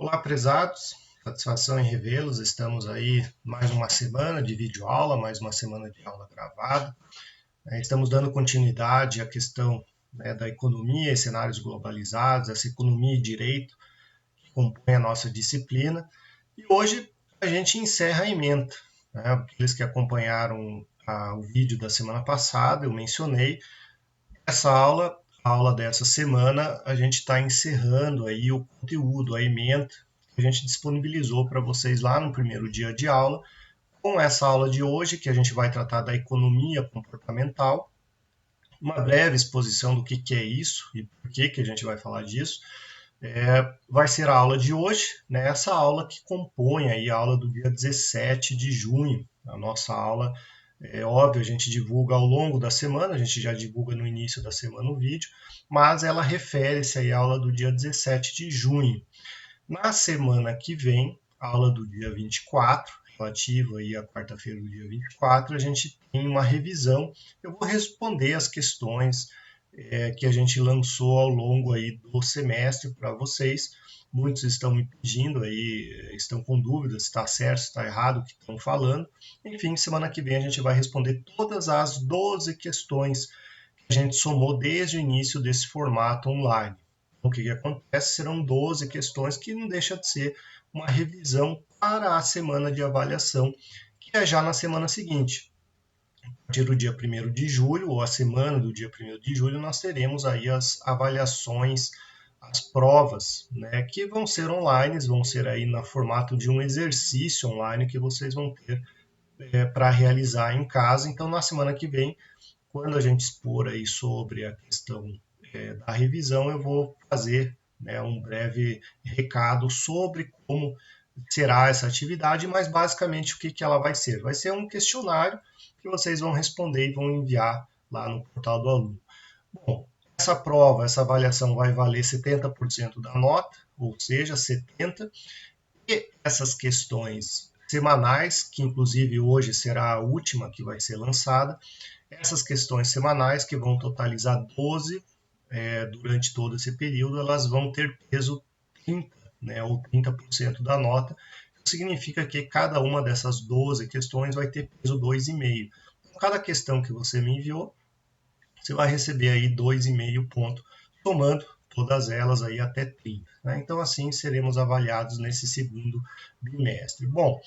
Olá, prezados. Satisfação em revê-los. Estamos aí mais uma semana de videoaula, mais uma semana de aula gravada. Estamos dando continuidade à questão, da economia e cenários globalizados, essa economia e direito que compõe a nossa disciplina. E hoje a gente encerra a ementa. Aqueles que acompanharam o vídeo da semana passada, eu mencionei, essa aula, a aula dessa semana, a gente está encerrando aí o conteúdo, a ementa que a gente disponibilizou para vocês lá no primeiro dia de aula, com essa aula de hoje, que a gente vai tratar da economia comportamental, uma breve exposição do que é isso e por que a gente vai falar disso. Vai ser a aula de hoje, né? Essa aula que compõe aí a aula do dia 17 de junho, a nossa aula. É óbvio, a gente divulga ao longo da semana, a gente já divulga no início da semana o vídeo, mas ela refere-se aí à aula do dia 17 de junho. Na semana que vem, a aula do dia 24, relativa aí à quarta-feira do dia 24, a gente tem uma revisão. Eu vou responder as questões que a gente lançou ao longo aí do semestre para vocês. Muitos estão me pedindo aí, estão com dúvidas se está certo, se está errado o que estão falando. Enfim, semana que vem a gente vai responder todas as 12 questões que a gente somou desde o início desse formato online. Então, o que acontece? Serão 12 questões que não deixa de ser uma revisão para a semana de avaliação, que é já na semana seguinte. A partir do dia 1º de julho, ou a semana do dia 1º de julho, nós teremos aí as avaliações, as provas, né, que vão ser online, vão ser aí no formato de um exercício online que vocês vão ter para realizar em casa. Então, na semana que vem, quando a gente expor aí sobre a questão da revisão, eu vou fazer, né, um breve recado sobre como será essa atividade, mas basicamente o que ela vai ser. Vai ser um questionário que vocês vão responder e vão enviar lá no portal do aluno. Bom, essa prova, essa avaliação vai valer 70% da nota, ou seja, 70%, e essas questões semanais, que inclusive hoje será a última que vai ser lançada, essas questões semanais, que vão totalizar 12 durante todo esse período, elas vão ter peso 30, né, ou 30% da nota, significa que cada uma dessas 12 questões vai ter peso 2,5. Então, cada questão que você me enviou, você vai receber aí 2,5 pontos, somando todas elas aí até 30. Né? Então, assim, seremos avaliados nesse segundo bimestre. Bom,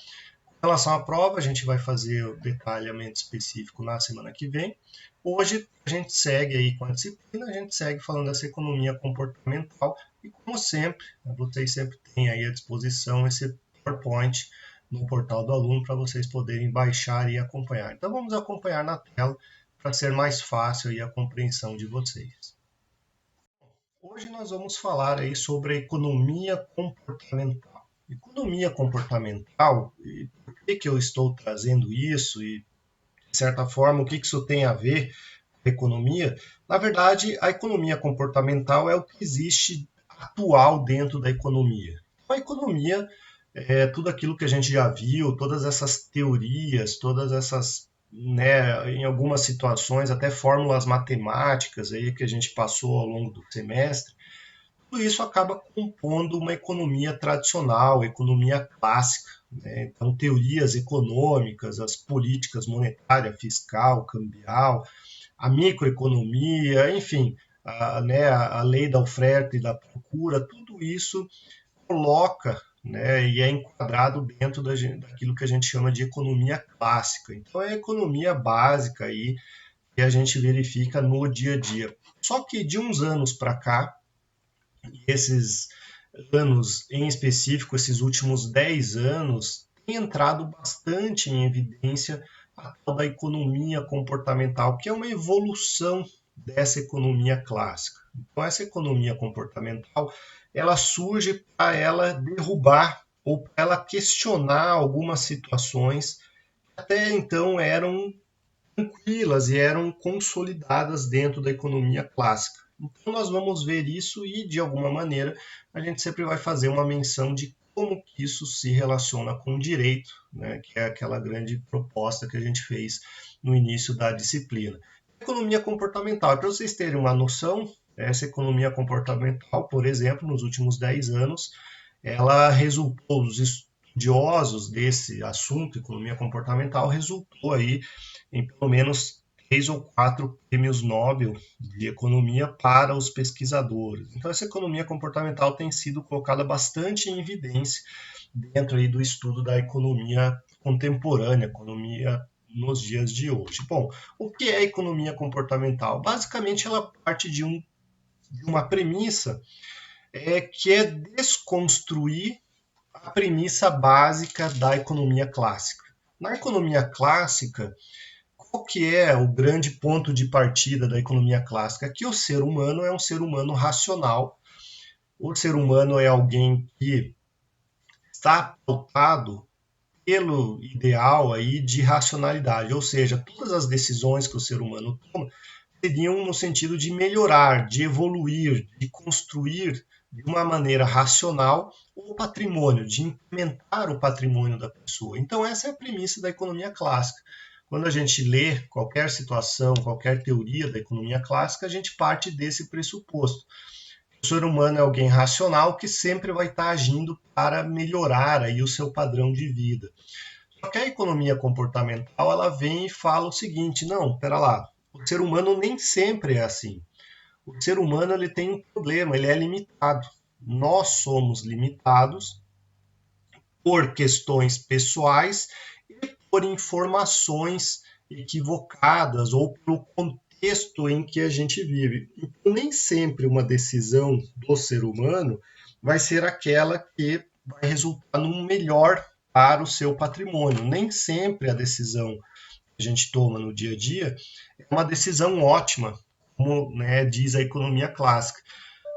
em relação à prova, a gente vai fazer o detalhamento específico na semana que vem. Hoje, a gente segue aí com a disciplina, a gente segue falando dessa economia comportamental e, como sempre, vocês sempre têm aí à disposição esse PowerPoint no portal do aluno para vocês poderem baixar e acompanhar. Então, vamos acompanhar na tela para ser mais fácil aí a compreensão de vocês. Hoje nós vamos falar aí sobre a economia comportamental. Economia comportamental, e por que eu estou trazendo isso e, de certa forma, o que isso tem a ver com a economia? Na verdade, a economia comportamental é o que existe atual dentro da economia. Então, a economia é tudo aquilo que a gente já viu, todas essas teorias, todas essas, né, em algumas situações, até fórmulas matemáticas aí que a gente passou ao longo do semestre, tudo isso acaba compondo uma economia tradicional, economia clássica. Né? Então, teorias econômicas, as políticas monetária, fiscal, cambial, a microeconomia, enfim, a lei da oferta e da procura, tudo isso coloca, né, e é enquadrado dentro daquilo que a gente chama de economia clássica. Então, é a economia básica aí que a gente verifica no dia a dia. Só que de uns anos para cá, e esses anos em específico, esses últimos 10 anos, tem entrado bastante em evidência a tal da economia comportamental, que é uma evolução dessa economia clássica. Então, essa economia comportamental, ela surge para ela derrubar ou para ela questionar algumas situações que até então eram tranquilas e eram consolidadas dentro da economia clássica. Então, nós vamos ver isso e, de alguma maneira, a gente sempre vai fazer uma menção de como que isso se relaciona com o direito, né, que é aquela grande proposta que a gente fez no início da disciplina. Economia comportamental, para vocês terem uma noção, essa economia comportamental, por exemplo, nos últimos 10 anos, ela resultou, os estudiosos desse assunto, economia comportamental, resultou aí em pelo menos 3 ou 4 prêmios Nobel de economia para os pesquisadores. Então, essa economia comportamental tem sido colocada bastante em evidência dentro aí do estudo da economia contemporânea, economia nos dias de hoje. Bom, o que é economia comportamental? Basicamente, ela parte de uma premissa que é desconstruir a premissa básica da economia clássica. Na economia clássica, qual que é o grande ponto de partida da economia clássica? Que o ser humano é um ser humano racional. O ser humano é alguém que está pautado pelo ideal aí de racionalidade, ou seja, todas as decisões que o ser humano toma seriam no sentido de melhorar, de evoluir, de construir de uma maneira racional o patrimônio, de incrementar o patrimônio da pessoa. Então, essa é a premissa da economia clássica. Quando a gente lê qualquer situação, qualquer teoria da economia clássica, a gente parte desse pressuposto. O ser humano é alguém racional que sempre vai estar agindo para melhorar aí o seu padrão de vida. Só que a economia comportamental, ela vem e fala o seguinte: não, espera lá, o ser humano nem sempre é assim. O ser humano ele tem um problema, ele é limitado. Nós somos limitados por questões pessoais e por informações equivocadas ou pelo contexto em que a gente vive. Então, nem sempre uma decisão do ser humano vai ser aquela que vai resultar no melhor para o seu patrimônio. Nem sempre a decisão que a gente toma no dia a dia é uma decisão ótima, como, né, diz a economia clássica.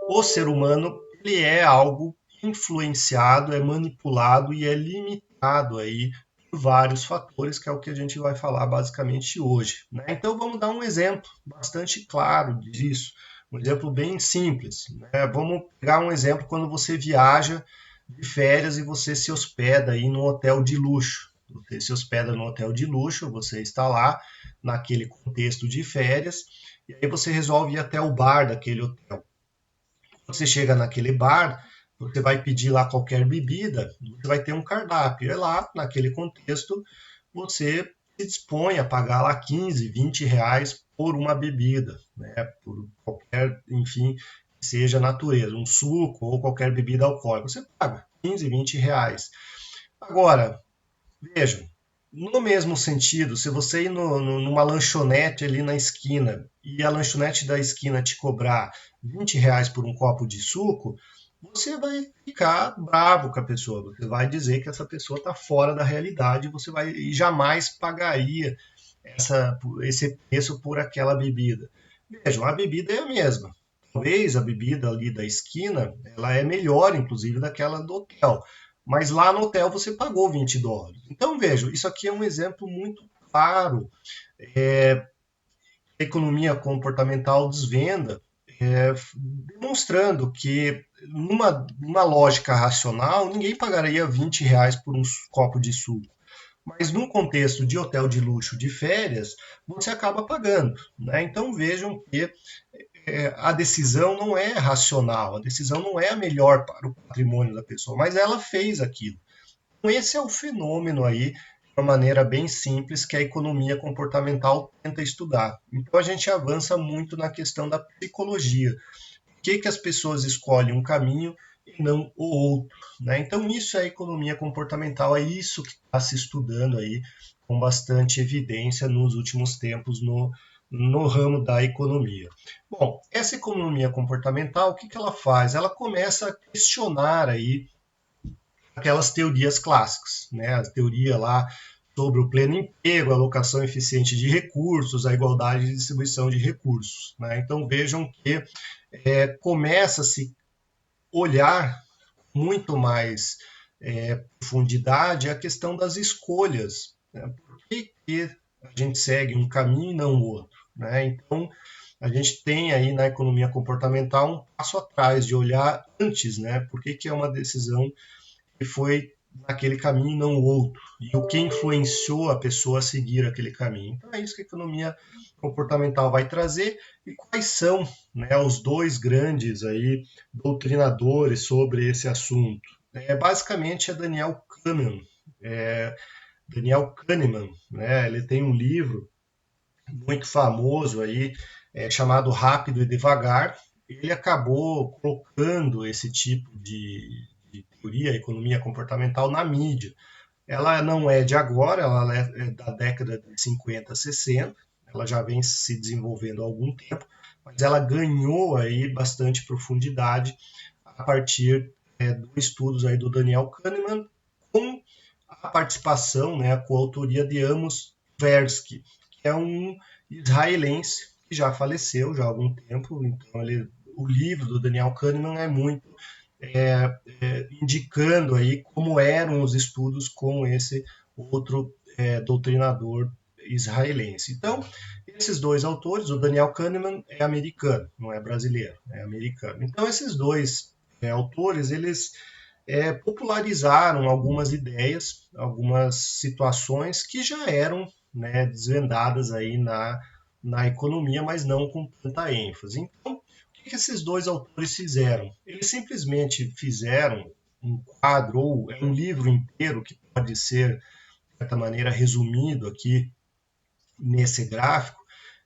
O ser humano ele é algo influenciado, é manipulado e é limitado aí por vários fatores, que é o que a gente vai falar basicamente hoje, né? Então vamos dar um exemplo bastante claro disso, um exemplo bem simples, né? Vamos pegar um exemplo quando você viaja de férias e você se hospeda aí num hotel de luxo. Você se hospeda no hotel de luxo, você está lá naquele contexto de férias, e aí você resolve ir até o bar daquele hotel. Você chega naquele bar, você vai pedir lá qualquer bebida, você vai ter um cardápio. E lá, naquele contexto, você se dispõe a pagar lá 15, 20 reais por uma bebida, né? Por qualquer, enfim, seja natureza, um suco ou qualquer bebida alcoólica. Você paga 15, 20 reais. Agora, vejam, no mesmo sentido, se você ir numa lanchonete ali na esquina e a lanchonete da esquina te cobrar 20 reais por um copo de suco, você vai ficar bravo com a pessoa. Você vai dizer que essa pessoa está fora da realidade, você vai e jamais pagaria esse preço por aquela bebida. Vejam, a bebida é a mesma. Talvez a bebida ali da esquina, ela é melhor, inclusive, daquela do hotel. Mas lá no hotel você pagou US$ 20. Então, vejam, isso aqui é um exemplo muito claro. A economia comportamental desvenda, demonstrando que numa lógica racional, ninguém pagaria 20 reais por um copo de suco. Mas num contexto de hotel de luxo de férias, você acaba pagando, né? Então vejam que a decisão não é racional, a decisão não é a melhor para o patrimônio da pessoa, mas ela fez aquilo. Então, esse é o fenômeno aí, de uma maneira bem simples, que a economia comportamental tenta estudar. Então a gente avança muito na questão da psicologia. Por que as pessoas escolhem um caminho e não o outro, né? Então isso é economia comportamental, é isso que está se estudando aí com bastante evidência nos últimos tempos no ramo da economia. Bom, essa economia comportamental, o que ela faz? Ela começa a questionar aí aquelas teorias clássicas, né? A teoria lá sobre o pleno emprego, a alocação eficiente de recursos, a igualdade de distribuição de recursos, né? Então vejam que começa a se olhar muito mais profundidade a questão das escolhas, né? Por que a gente segue um caminho e não o outro, né? Então a gente tem aí na economia comportamental um passo atrás de olhar antes, né? Por que é uma decisão que foi naquele caminho e não o outro, e o que influenciou a pessoa a seguir aquele caminho. Então é isso que a economia comportamental vai trazer, e quais são, né, os dois grandes aí doutrinadores sobre esse assunto. basicamente é Daniel Kahneman. Daniel Kahneman, né? Ele tem um livro muito famoso aí, chamado Rápido e Devagar. Ele acabou colocando esse tipo de teoria, economia comportamental, na mídia. Ela não é de agora, ela é da década de 50, 60, ela já vem se desenvolvendo há algum tempo, mas ela ganhou aí bastante profundidade a partir do estudos aí do Daniel Kahneman, com a participação, né, a coautoria de Amos Tversky, que é um israelense que já faleceu já há algum tempo. Então o livro do Daniel Kahneman é muito indicando aí como eram os estudos com esse outro doutrinador israelense. Então, esses dois autores, o Daniel Kahneman é americano, não é brasileiro, é americano. Então, esses dois autores, eles popularizaram algumas ideias, algumas situações que já eram, né, desvendadas aí na economia, mas não com tanta ênfase. Então, o que esses dois autores fizeram? Eles simplesmente fizeram um quadro ou um livro inteiro que pode ser, de certa maneira, resumido aqui nesse gráfico,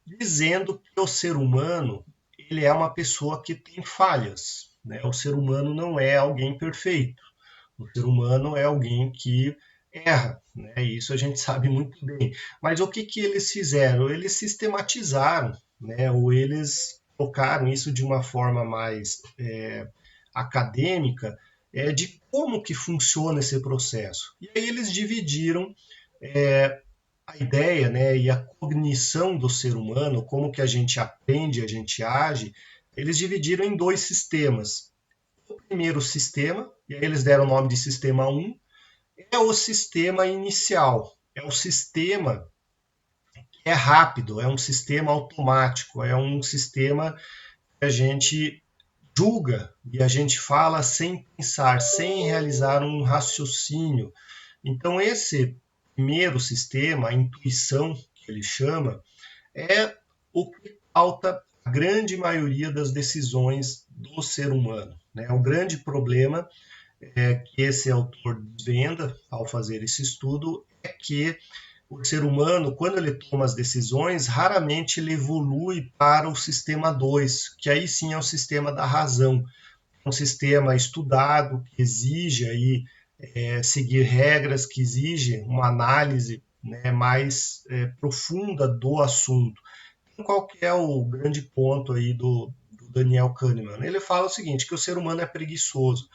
dizendo que o ser humano ele é uma pessoa que tem falhas. Né? O ser humano não é alguém perfeito. O ser humano é alguém que erra, né? Isso a gente sabe muito bem. Mas o que, que eles fizeram? Eles sistematizaram, né? Ou eles colocaram isso de uma forma mais acadêmica, de como que funciona esse processo. E aí eles dividiram a ideia, né, e a cognição do ser humano, como que a gente aprende, a gente age, eles dividiram em dois sistemas. O primeiro sistema, e aí eles deram o nome de sistema 1, é o sistema inicial. É o sistema que é rápido, é um sistema automático, é um sistema que a gente julga e a gente fala sem pensar, sem realizar um raciocínio. Então, esse primeiro sistema, a intuição, que ele chama, é o que pauta a grande maioria das decisões do ser humano. Né? O grande problema que esse autor desvenda ao fazer esse estudo é que o ser humano, quando ele toma as decisões, raramente ele evolui para o sistema 2, que aí sim é o sistema da razão. É um sistema estudado, que exige aí, seguir regras, que exige uma análise, né, mais profunda do assunto. Então, qual que é o grande ponto aí do Daniel Kahneman? Ele fala o seguinte, que o ser humano é preguiçoso.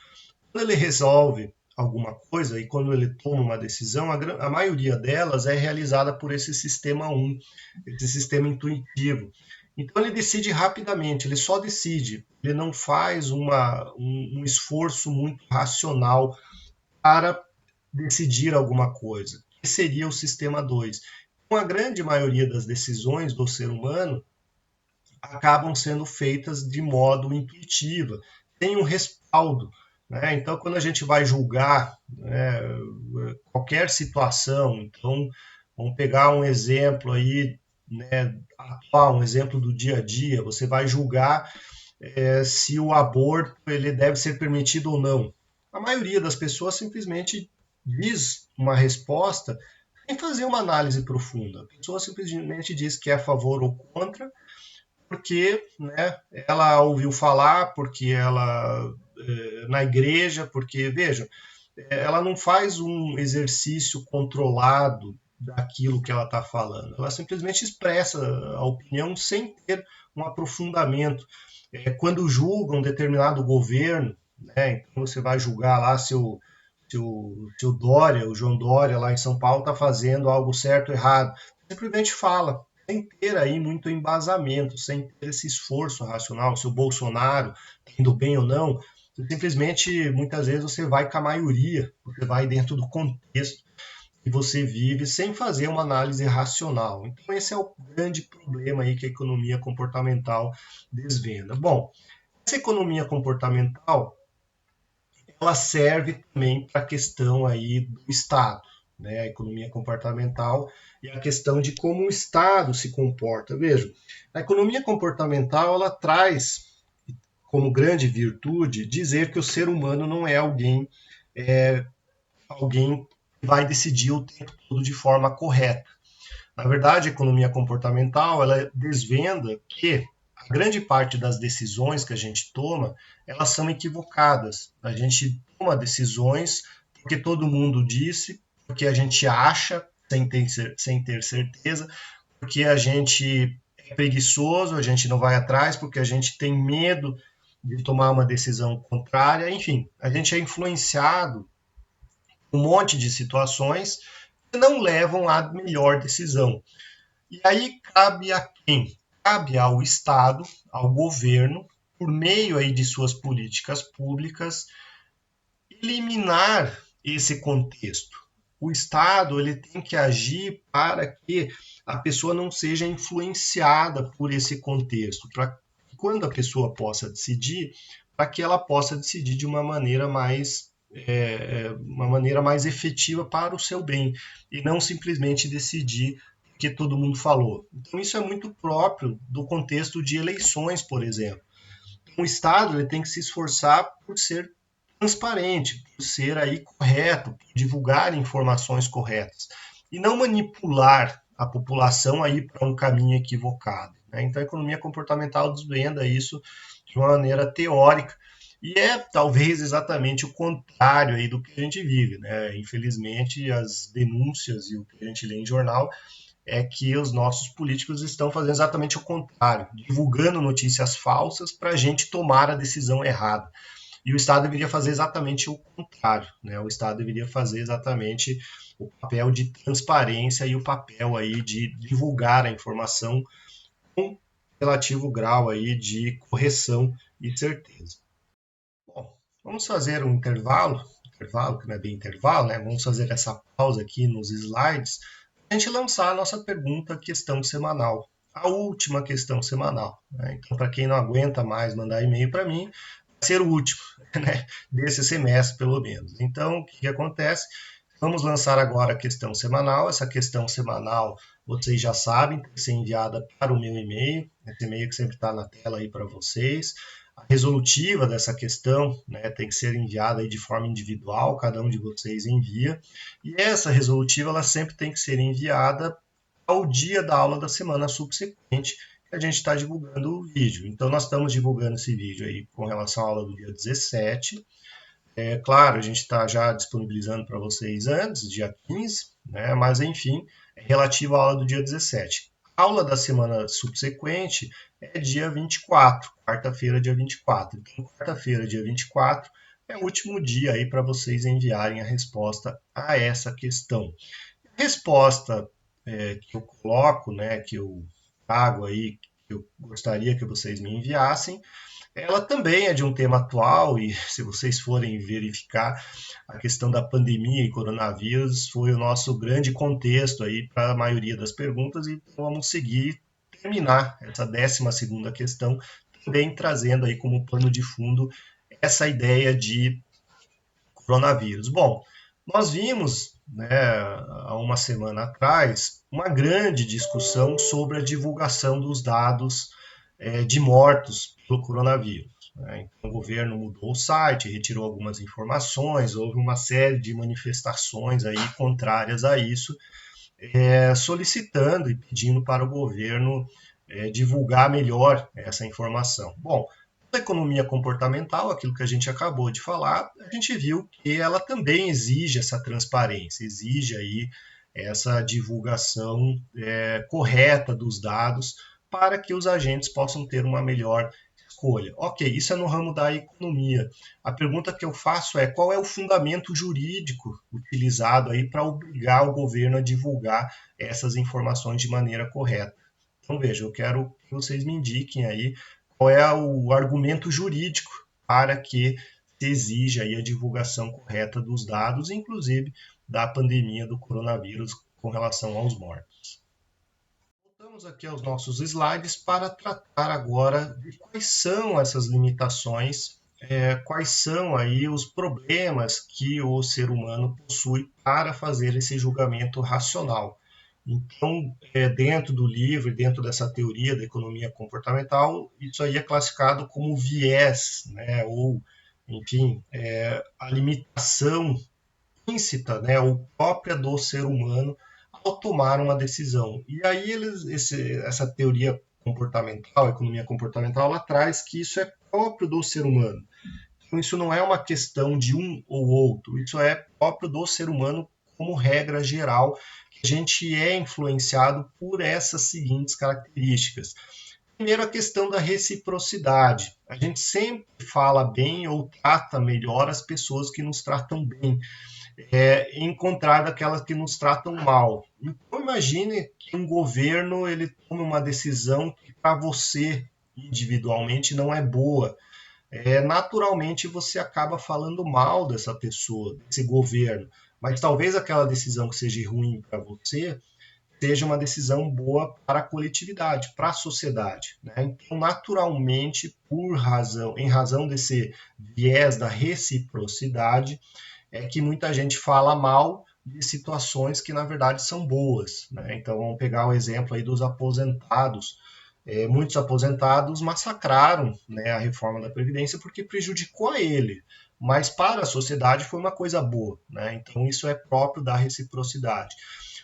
Quando ele resolve alguma coisa e quando ele toma uma decisão, a maioria delas é realizada por esse sistema 1, esse sistema intuitivo. Então ele decide rapidamente, ele só decide, ele não faz um esforço muito racional para decidir alguma coisa, que seria o sistema 2. Então, a grande maioria das decisões do ser humano acabam sendo feitas de modo intuitivo, tem um respaldo. Né? Então, quando a gente vai julgar, né, qualquer situação, então vamos pegar um exemplo aí, né, atual, um exemplo do dia a dia, você vai julgar se o aborto ele deve ser permitido ou não. A maioria das pessoas simplesmente diz uma resposta sem fazer uma análise profunda. A pessoa simplesmente diz que é a favor ou contra, porque, né, ela ouviu falar, porque ela na igreja, porque veja, ela não faz um exercício controlado daquilo que ela está falando. Ela simplesmente expressa a opinião sem ter um aprofundamento. Quando julga um determinado governo, né, então você vai julgar lá se o Dória, o João Dória lá em São Paulo está fazendo algo certo ou errado. Simplesmente fala, sem ter aí muito embasamento, sem ter esse esforço racional, se o Bolsonaro está indo bem ou não, simplesmente muitas vezes você vai com a maioria, você vai dentro do contexto que você vive sem fazer uma análise racional. Então esse é o grande problema aí que a economia comportamental desvenda. Bom, essa economia comportamental ela serve também para a questão aí do Estado, né? A economia comportamental e a questão de como o Estado se comporta. Veja, a economia comportamental ela traz como grande virtude dizer que o ser humano não é alguém alguém vai decidir o tempo todo de forma correta. Na verdade, a economia comportamental, ela desvenda que a grande parte das decisões que a gente toma, elas são equivocadas. A gente toma decisões porque todo mundo disse, porque a gente acha sem ter certeza, porque a gente é preguiçoso, a gente não vai atrás, porque a gente tem medo de tomar uma decisão contrária. Enfim, a gente é influenciado um monte de situações que não levam à melhor decisão. E aí cabe a quem? Cabe ao Estado, ao governo, por meio aí de suas políticas públicas, eliminar esse contexto. O Estado ele tem que agir para que a pessoa não seja influenciada por esse contexto, para que quando a pessoa possa decidir, para que ela possa decidir de uma maneira mais efetiva para o seu bem e não simplesmente decidir que todo mundo falou. Então isso é muito próprio do contexto de eleições, por exemplo. O Estado ele tem que se esforçar por ser transparente, por ser aí correto, por divulgar informações corretas e não manipular a população aí para um caminho equivocado. Né? Então a economia comportamental desvenda isso de uma maneira teórica e é talvez exatamente o contrário aí do que a gente vive. Né? Infelizmente as denúncias e o que a gente lê em jornal é que os nossos políticos estão fazendo exatamente o contrário, divulgando notícias falsas para a gente tomar a decisão errada. E o Estado deveria fazer exatamente o contrário, né? O Estado deveria fazer exatamente o papel de transparência e o papel aí de divulgar a informação com relativo grau aí de correção e certeza. Bom, vamos fazer um intervalo que não é bem intervalo, né? Vamos fazer essa pausa aqui nos slides, para a gente lançar a nossa pergunta questão semanal, a última questão semanal. Né? Então, para quem não aguenta mais mandar e-mail para mim, ser o último, né, desse semestre, pelo menos. Então, o que acontece? Vamos lançar agora a questão semanal. Essa questão semanal, vocês já sabem, tem que ser enviada para o meu e-mail, esse e-mail que sempre está na tela aí para vocês. A resolutiva dessa questão, né, tem que ser enviada aí de forma individual, cada um de vocês envia. E essa resolutiva, ela sempre tem que ser enviada ao dia da aula da semana subsequente, que a gente está divulgando o vídeo. Então, nós estamos divulgando esse vídeo aí com relação à aula do dia 17. É claro, a gente está já disponibilizando para vocês antes, dia 15, né? Mas enfim, é relativo à aula do dia 17. A aula da semana subsequente é dia 24, quarta-feira, dia 24. Então, quarta-feira, dia 24, é o último dia aí para vocês enviarem a resposta a essa questão. A resposta que eu coloco, né, que eu trago aí, que eu gostaria que vocês me enviassem, ela também é de um tema atual e se vocês forem verificar, a questão da pandemia e coronavírus foi o nosso grande contexto aí para a maioria das perguntas e vamos seguir terminar essa 12ª questão também trazendo aí como pano de fundo essa ideia de coronavírus. Bom, nós vimos, né, há uma semana atrás, uma grande discussão sobre a divulgação dos dados de mortos pelo coronavírus. Né? Então, o governo mudou o site, retirou algumas informações, houve uma série de manifestações aí contrárias a isso, solicitando e pedindo para o governo divulgar melhor essa informação. Bom, a economia comportamental, aquilo que a gente acabou de falar, a gente viu que ela também exige essa transparência, exige aí essa divulgação correta dos dados para que os agentes possam ter uma melhor escolha. Ok, isso é no ramo da economia. A pergunta que eu faço é qual é o fundamento jurídico utilizado aí para obrigar o governo a divulgar essas informações de maneira correta? Então, veja, eu quero que vocês me indiquem aí qual é o argumento jurídico para que se exija aí a divulgação correta dos dados, inclusive da pandemia do coronavírus com relação aos mortos. Voltamos aqui aos nossos slides para tratar agora de quais são essas limitações, quais são aí os problemas que o ser humano possui para fazer esse julgamento racional. Então, dentro do livro, dentro dessa teoria da economia comportamental, isso aí é classificado como viés, né, ou enfim, a limitação implícita, né, ou própria do ser humano ao tomar uma decisão. E aí essa teoria comportamental, economia comportamental, ela traz que isso é próprio do ser humano. Então isso não é uma questão de um ou outro, isso é próprio do ser humano como regra geral, que a gente é influenciado por essas seguintes características. Primeiro, a questão da reciprocidade. A gente sempre fala bem ou trata melhor as pessoas que nos tratam bem, em contrário daquelas que nos tratam mal. Então, imagine que um governo ele tome uma decisão que para você individualmente não é boa. Naturalmente você acaba falando mal dessa pessoa, desse governo. Mas talvez aquela decisão que seja ruim para você seja uma decisão boa para a coletividade, para a sociedade. Né? Então, naturalmente, em razão desse viés da reciprocidade, é que muita gente fala mal de situações que na verdade são boas. Né? Então vamos pegar o exemplo aí dos aposentados. Muitos aposentados massacraram, né, a reforma da Previdência porque prejudicou a ele, mas para a sociedade foi uma coisa boa. Né? Então isso é próprio da reciprocidade.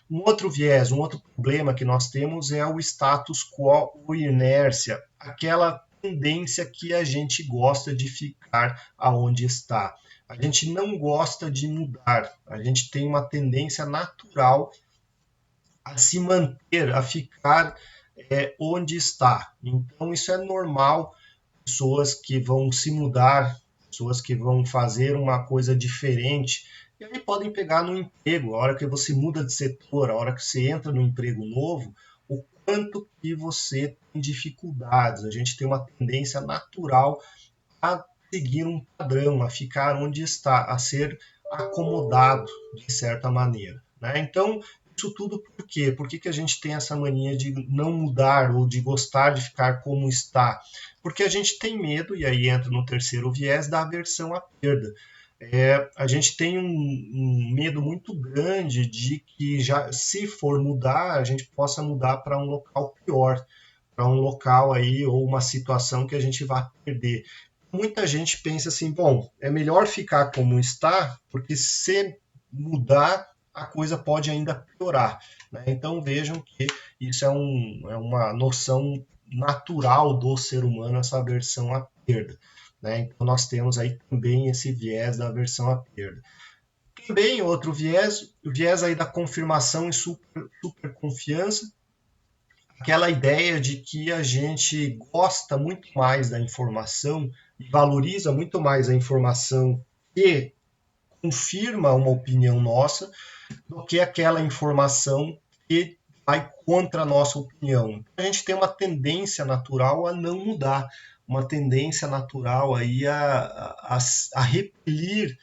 Um outro viés, um outro problema que nós temos é o status quo ou inércia, aquela tendência que a gente gosta de ficar aonde está. A gente não gosta de mudar, a gente tem uma tendência natural a se manter, a ficar onde está. Então, isso é normal, pessoas que vão se mudar, pessoas que vão fazer uma coisa diferente, e aí podem pegar no emprego, a hora que você muda de setor, a hora que você entra no emprego novo, o quanto que você tem dificuldades. A gente tem uma tendência natural a seguir um padrão, a ficar onde está, a ser acomodado de certa maneira. Né? Então, isso tudo por quê? Por que a gente tem essa mania de não mudar ou de gostar de ficar como está? Porque a gente tem medo, e aí entra no terceiro viés, da aversão à perda. A gente tem um medo muito grande de que, já, se for mudar, a gente possa mudar para um local pior, para um local aí ou uma situação que a gente vai perder. Muita gente pensa assim, bom, é melhor ficar como está, porque se mudar, a coisa pode ainda piorar. Né? Então vejam que isso é uma noção natural do ser humano, essa aversão à perda. Né? Então nós temos aí também esse viés da aversão à perda. Também outro viés, o viés aí da confirmação e super confiança, aquela ideia de que a gente gosta muito mais da informação e valoriza muito mais a informação que confirma uma opinião nossa do que aquela informação que vai contra a nossa opinião. A gente tem uma tendência natural a não mudar, uma tendência natural aí a repelir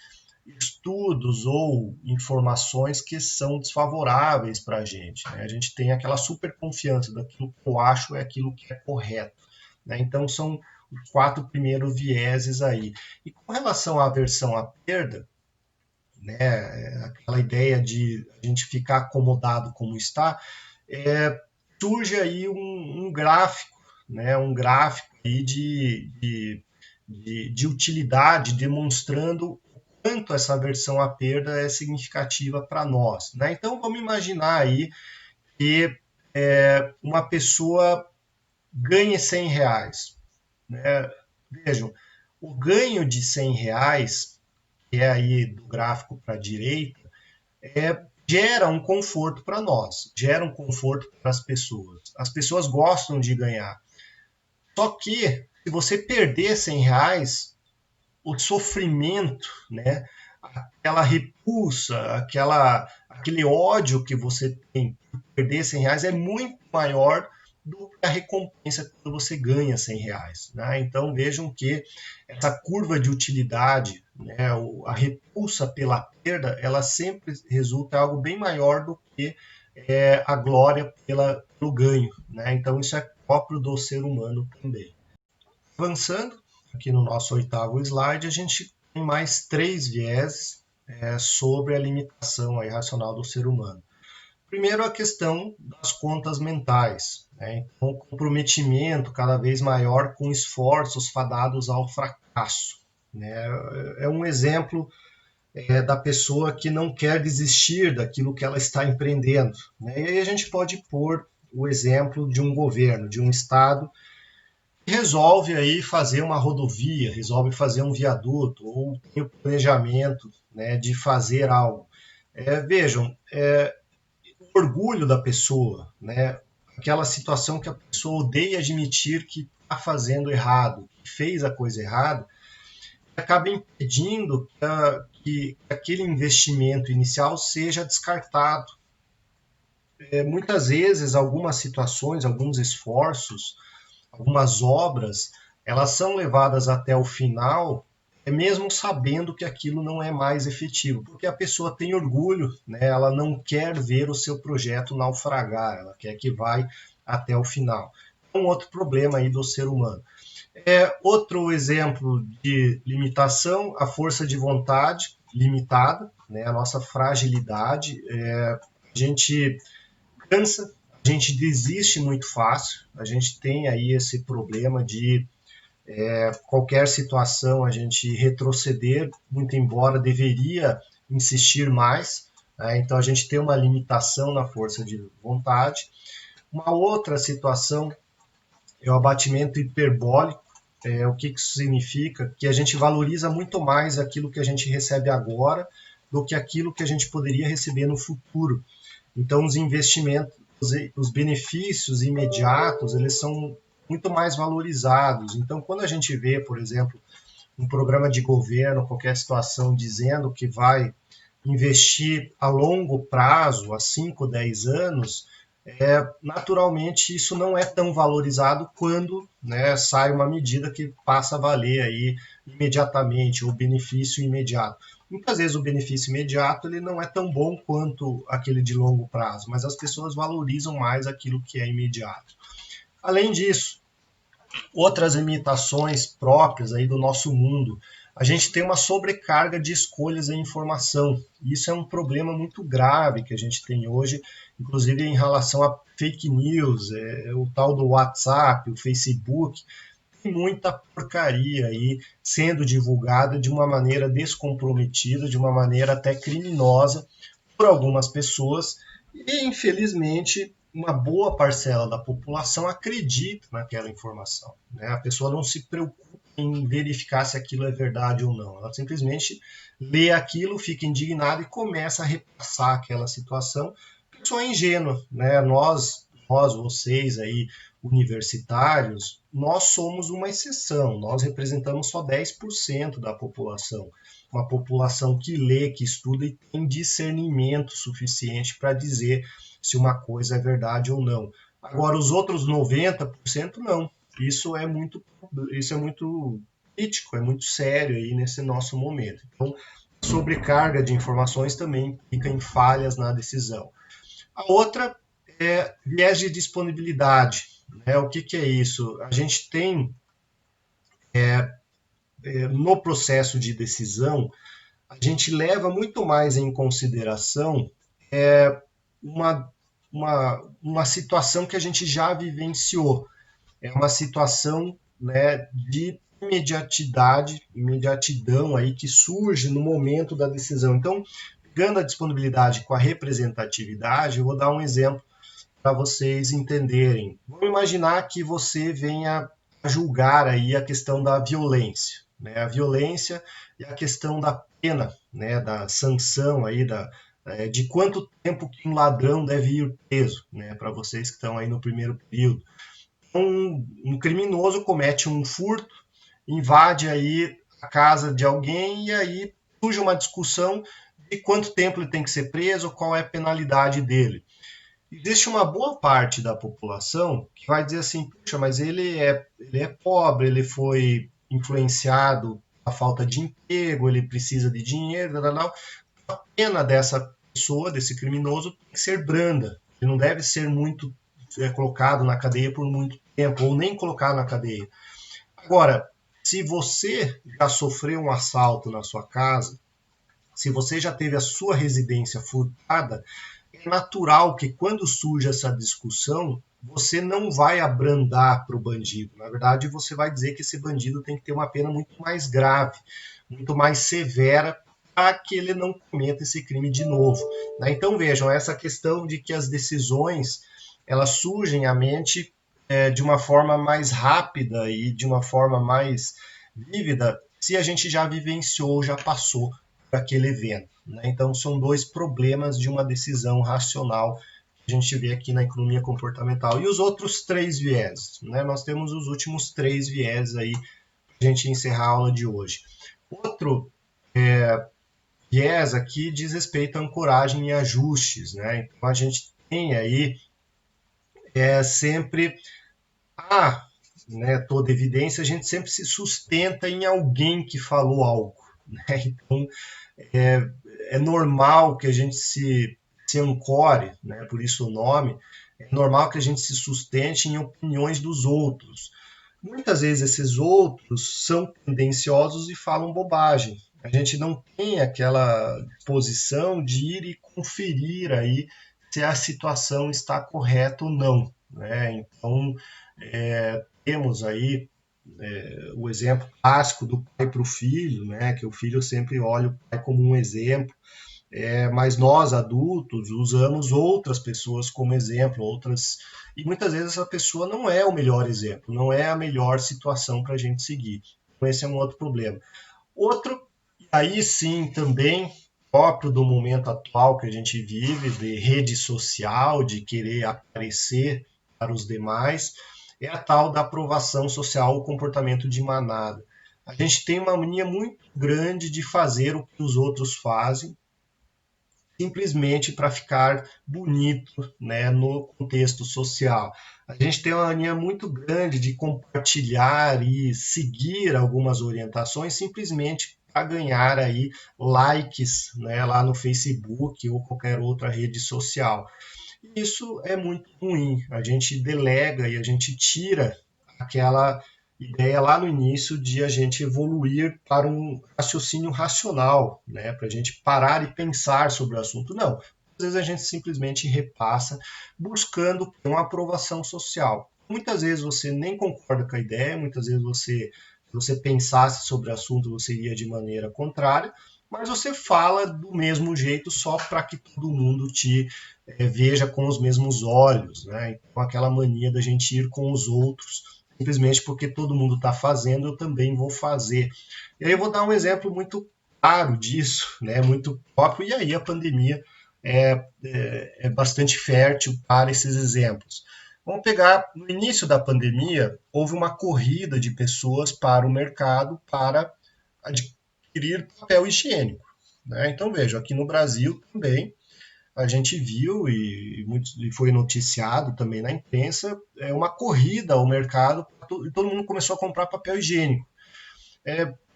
estudos ou informações que são desfavoráveis para a gente. Né? A gente tem aquela super confiança daquilo que eu acho é aquilo que é correto. Né? Então, são os 4 primeiros vieses aí. E com relação à aversão à perda, né, aquela ideia de a gente ficar acomodado como está, surge aí um gráfico, né, um gráfico aí de utilidade demonstrando quanto essa aversão à perda é significativa para nós. Né? Então vamos imaginar aí que uma pessoa ganhe R$ 100. Né? Vejam, o ganho de R$ 100, que é aí do gráfico para a direita, gera um conforto para nós, gera um conforto para as pessoas. As pessoas gostam de ganhar. Só que, se você perder R$ 100, o sofrimento, né, aquela repulsa, aquele ódio que você tem por perder R$ 100 é muito maior do que a recompensa quando você ganha R$ 100. Né? Então vejam que essa curva de utilidade, né, a repulsa pela perda, ela sempre resulta em algo bem maior do que a glória pelo ganho. Né? Então isso é próprio do ser humano também. Avançando, aqui no nosso 8º slide, a gente tem mais 3 vieses sobre a limitação aí, racional do ser humano. Primeiro, a questão das contas mentais. Né? Então, o comprometimento cada vez maior com esforços fadados ao fracasso. né? É um exemplo da pessoa que não quer desistir daquilo que ela está empreendendo, né? E aí a gente pode pôr o exemplo de um governo, de um estado que resolve aí fazer uma rodovia, resolve fazer um viaduto ou tem o planejamento, né, de fazer algo. Vejam, o orgulho da pessoa, né? Aquela situação que a pessoa odeia admitir que está fazendo errado, que fez a coisa errada, acaba impedindo que aquele investimento inicial seja descartado. Muitas vezes, algumas situações, alguns esforços, algumas obras, elas são levadas até o final, mesmo sabendo que aquilo não é mais efetivo, porque a pessoa tem orgulho, né? Ela não quer ver o seu projeto naufragar, ela quer que vai até o final. É um outro problema aí do ser humano. Outro exemplo de limitação, a força de vontade limitada, né? A nossa fragilidade. A gente cansa, a gente desiste muito fácil, a gente tem aí esse problema de qualquer situação a gente retroceder, muito embora deveria insistir mais, né? Então a gente tem uma limitação na força de vontade. Uma outra situação é o abatimento hiperbólico. O que isso significa? Que a gente valoriza muito mais aquilo que a gente recebe agora do que aquilo que a gente poderia receber no futuro. Então, os investimentos, os benefícios imediatos, eles são muito mais valorizados. Então, quando a gente vê, por exemplo, um programa de governo, qualquer situação, dizendo que vai investir a longo prazo, a 5, 10 anos, naturalmente isso não é tão valorizado quando, né, sai uma medida que passa a valer aí imediatamente, o benefício imediato. Muitas vezes o benefício imediato ele não é tão bom quanto aquele de longo prazo, mas as pessoas valorizam mais aquilo que é imediato. Além disso, outras limitações próprias aí do nosso mundo. A gente tem uma sobrecarga de escolhas em informação. Isso é um problema muito grave que a gente tem hoje, inclusive em relação a fake news, o tal do WhatsApp, o Facebook. Tem muita porcaria aí sendo divulgada de uma maneira descomprometida, de uma maneira até criminosa por algumas pessoas. E, infelizmente, uma boa parcela da população acredita naquela informação, né? A pessoa não se preocupa em verificar se aquilo é verdade ou não. Ela simplesmente lê aquilo, fica indignada e começa a repassar aquela situação. Pessoa ingênua, né? Vocês aí, universitários, nós somos uma exceção. Nós representamos só 10% da população. Uma população que lê, que estuda e tem discernimento suficiente para dizer se uma coisa é verdade ou não. Agora, os outros 90% não. Isso é muito crítico, é muito sério aí nesse nosso momento. Então, sobrecarga de informações também implica em falhas na decisão. A outra é viés de disponibilidade, né? O que é isso? A gente tem no processo de decisão, a gente leva muito mais em consideração uma, uma situação que a gente já vivenciou. É uma situação, né, de imediatidão aí que surge no momento da decisão. Então, pegando a disponibilidade com a representatividade, eu vou dar um exemplo para vocês entenderem. Vamos imaginar que você venha a julgar aí a questão da violência, né? A violência e a questão da pena, né? Da sanção aí de quanto tempo que um ladrão deve ir preso, né? Para vocês que estão aí no primeiro período. Um criminoso comete um furto, invade aí a casa de alguém e aí surge uma discussão de quanto tempo ele tem que ser preso, qual é a penalidade dele. Existe uma boa parte da população que vai dizer assim, puxa, mas ele é pobre, ele foi influenciado pela falta de emprego, ele precisa de dinheiro, a pena dessa pessoa, desse criminoso, tem que ser branda. Ele não deve ser muito colocado na cadeia por muito tempo, ou nem colocado na cadeia. Agora, se você já sofreu um assalto na sua casa, se você já teve a sua residência furtada, é natural que quando surge essa discussão, você não vai abrandar para o bandido. Na verdade, você vai dizer que esse bandido tem que ter uma pena muito mais grave, muito mais severa, para que ele não cometa esse crime de novo. Né? Então vejam, essa questão de que as decisões elas surgem à mente de uma forma mais rápida e de uma forma mais vívida se a gente já vivenciou, já passou por aquele evento. Né? Então são dois problemas de uma decisão racional que a gente vê aqui na economia comportamental. E os outros três vieses? Né? Nós temos os últimos três vieses aí para a gente encerrar a aula de hoje. Outro viés aqui diz respeito à ancoragem e ajustes. Né? Então a gente tem aí sempre toda evidência, a gente sempre se sustenta em alguém que falou algo. Né? Então, é normal que a gente se ancore, né? Por isso o nome, é normal que a gente se sustente em opiniões dos outros. Muitas vezes esses outros são tendenciosos e falam bobagem. A gente não tem aquela disposição de ir e conferir aí se a situação está correta ou não. Né? Então, temos aí o exemplo clássico do pai para o filho, né? Que o filho sempre olha o pai como um exemplo, mas nós adultos usamos outras pessoas como exemplo, outras e muitas vezes essa pessoa não é o melhor exemplo, não é a melhor situação para a gente seguir. Então esse é um outro problema. Outro, aí sim também próprio do momento atual que a gente vive, de rede social, de querer aparecer para os demais, é a tal da aprovação social, o comportamento de manada. A gente tem uma mania muito grande de fazer o que os outros fazem, simplesmente para ficar bonito, né, no contexto social. A gente tem uma mania muito grande de compartilhar e seguir algumas orientações simplesmente para ganhar aí likes, né, lá no Facebook ou qualquer outra rede social. Isso é muito ruim. A gente delega e a gente tira aquela ideia lá no início de a gente evoluir para um raciocínio racional, né? Para a gente parar e pensar sobre o assunto. Não. Às vezes a gente simplesmente repassa buscando uma aprovação social. Muitas vezes você nem concorda com a ideia, muitas vezes se você pensasse sobre o assunto, você iria de maneira contrária, mas você fala do mesmo jeito só para que todo mundo te veja com os mesmos olhos, né? Então aquela mania da gente ir com os outros, simplesmente porque todo mundo está fazendo, eu também vou fazer. E aí eu vou dar um exemplo muito claro disso, né? Muito próprio, e aí a pandemia é bastante fértil para esses exemplos. Vamos pegar, no início da pandemia, houve uma corrida de pessoas para o mercado para adquirir papel higiênico. Né? Então, veja, aqui no Brasil também a gente viu e foi noticiado também na imprensa uma corrida ao mercado e todo mundo começou a comprar papel higiênico.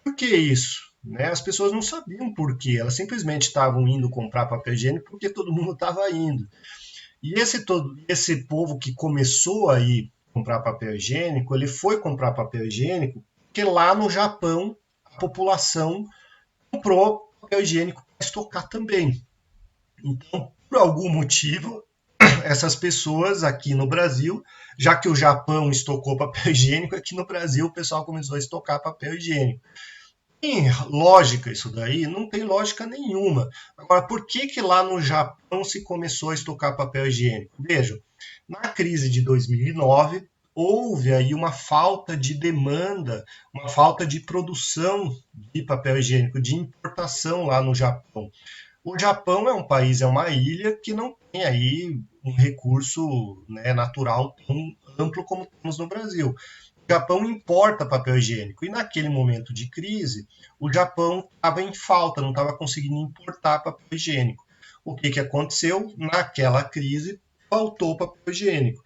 Por que isso? Né? As pessoas não sabiam por quê, elas simplesmente estavam indo comprar papel higiênico porque todo mundo estava indo. E esse povo que começou a ir comprar papel higiênico, ele foi comprar papel higiênico porque lá no Japão a população comprou papel higiênico para estocar também. Então, por algum motivo, essas pessoas aqui no Brasil, já que o Japão estocou papel higiênico, aqui no Brasil o pessoal começou a estocar papel higiênico. Tem lógica isso daí? Não tem lógica nenhuma. Agora, por que que lá no Japão se começou a estocar papel higiênico? Vejam, na crise de 2009, houve aí uma falta de demanda, uma falta de produção de papel higiênico, de importação lá no Japão. O Japão é um país, é uma ilha que não tem aí um recurso, né, natural tão amplo como temos no Brasil. O Japão importa papel higiênico e naquele momento de crise, o Japão estava em falta, não estava conseguindo importar papel higiênico. O que, que aconteceu? Naquela crise, faltou papel higiênico.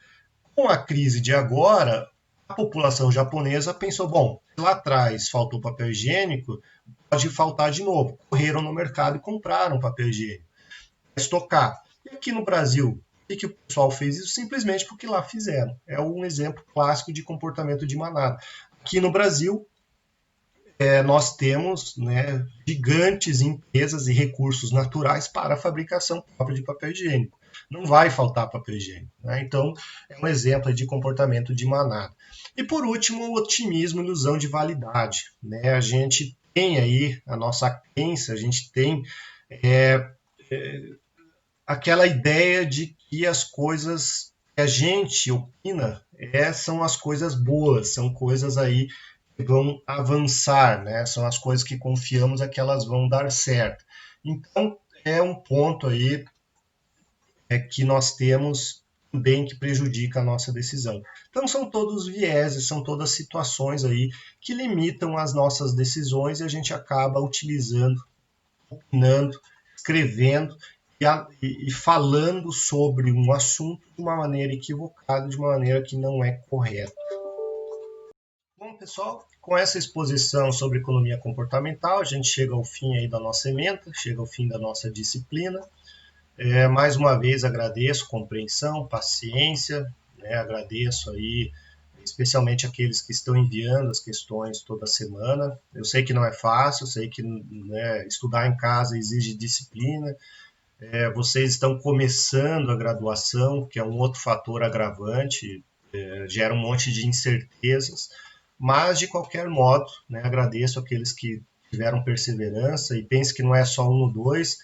Com a crise de agora, a população japonesa pensou: bom, lá atrás faltou papel higiênico, pode faltar de novo. Correram no mercado e compraram papel higiênico, estocar. E aqui no Brasil, por que o pessoal fez isso? Simplesmente porque lá fizeram. É um exemplo clássico de comportamento de manada. Aqui no Brasil, nós temos, né, gigantes empresas e recursos naturais para a fabricação própria de papel higiênico. Não vai faltar papel higiênico. Né? Então, é um exemplo de comportamento de manada. E por último, o otimismo e ilusão de validade. Né? A gente tem aí a nossa crença, a gente tem é, aquela ideia de que as coisas que a gente opina são as coisas boas, são coisas aí que vão avançar, né? São as coisas que confiamos que elas vão dar certo. Então, é um ponto aí que nós temos também que prejudica a nossa decisão. Então, são todos vieses, são todas situações aí que limitam as nossas decisões e a gente acaba utilizando, opinando, escrevendo e falando sobre um assunto de uma maneira equivocada, de uma maneira que não é correta. Bom, pessoal, com essa exposição sobre economia comportamental, a gente chega ao fim aí da nossa ementa, chega ao fim da nossa disciplina. Mais uma vez agradeço compreensão, paciência, né, agradeço aí especialmente aqueles que estão enviando as questões toda semana. Eu sei que não é fácil, eu sei que, né, estudar em casa exige disciplina. Vocês estão começando a graduação, que é um outro fator agravante, gera um monte de incertezas, mas de qualquer modo, né, agradeço aqueles que tiveram perseverança e pense que não é só um ou dois.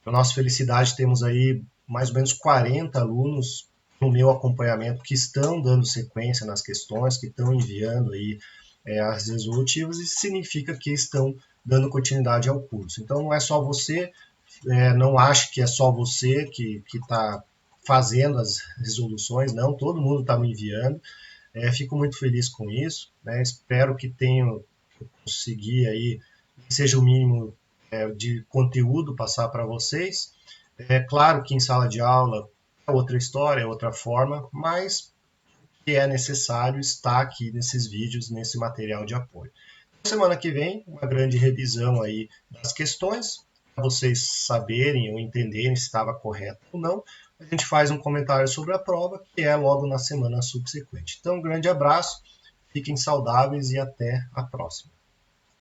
Para nossa felicidade, temos aí mais ou menos 40 alunos no meu acompanhamento que estão dando sequência nas questões, que estão enviando aí as resolutivas, e significa que estão dando continuidade ao curso. Então, não é só você, não ache que é só você que está fazendo as resoluções, não, todo mundo está me enviando. Fico muito feliz com isso, né? Espero que tenha conseguir aí, que seja o mínimo de conteúdo passar para vocês. É claro que em sala de aula é outra história, é outra forma, mas que é necessário estar aqui nesses vídeos, nesse material de apoio. Semana que vem, uma grande revisão aí das questões, para vocês saberem ou entenderem se estava correto ou não. A gente faz um comentário sobre a prova, que é logo na semana subsequente. Então, um grande abraço, fiquem saudáveis e até a próxima.